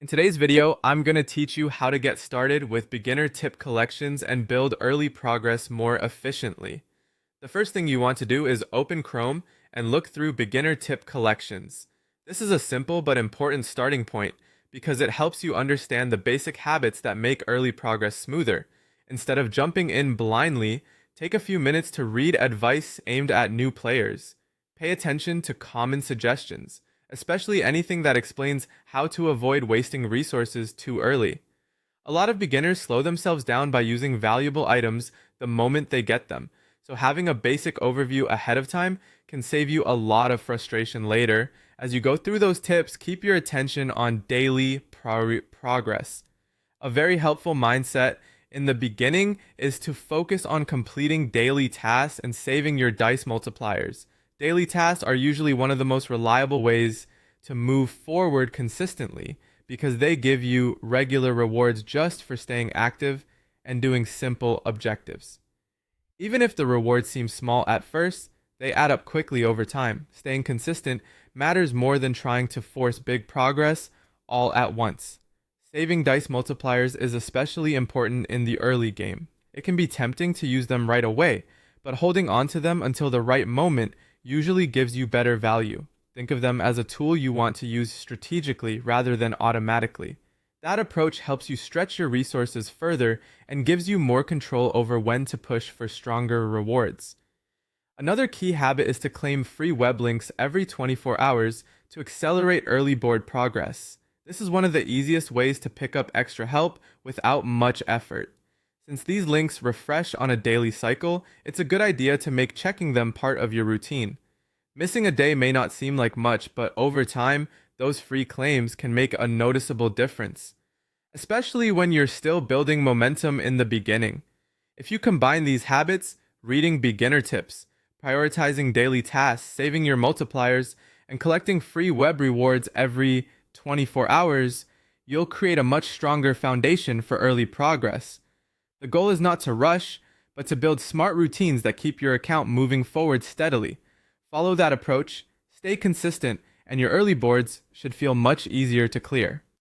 Today's video, I'm going to teach you how to get started with beginner tip collections and build early progress more efficiently. The first thing you want to do is open Chrome and look through beginner tip collections. This is a simple but important starting point because it helps you understand the basic habits that make early progress smoother. Instead of jumping in blindly, take a few minutes to read advice aimed at new players. Pay attention to common suggestions, especially anything that explains how to avoid wasting resources too early. A lot of beginners slow themselves down by using valuable items the moment they get them, so having a basic overview ahead of time can save you a lot of frustration later. As you go through those tips, keep your attention on daily progress. A very helpful mindset in the beginning is to focus on completing daily tasks and saving your dice multipliers. Daily tasks are usually one of the most reliable ways to move forward consistently because they give you regular rewards just for staying active and doing simple objectives. Even if the rewards seem small at first, they add up quickly over time. Staying consistent matters more than trying to force big progress all at once. Saving dice multipliers is especially important in the early game. It can be tempting to use them right away, but holding on to them until the right moment usually gives you better value. Think of them as a tool you want to use strategically rather than automatically. That approach helps you stretch your resources further and gives you more control over when to push for stronger rewards. Another key habit is to claim free web links every 24 hours to accelerate early board progress. This is one of the easiest ways to pick up extra help without much effort. Since these links refresh on a daily cycle, it's a good idea to make checking them part of your routine. Missing a day may not seem like much, but over time, those free claims can make a noticeable difference, especially when you're still building momentum in the beginning. If you combine these habits, reading beginner tips, prioritizing daily tasks, saving your multipliers, and collecting free web rewards every 24 hours, you'll create a much stronger foundation for early progress. The goal is not to rush, but to build smart routines that keep your account moving forward steadily. Follow that approach, stay consistent, and your early boards should feel much easier to clear.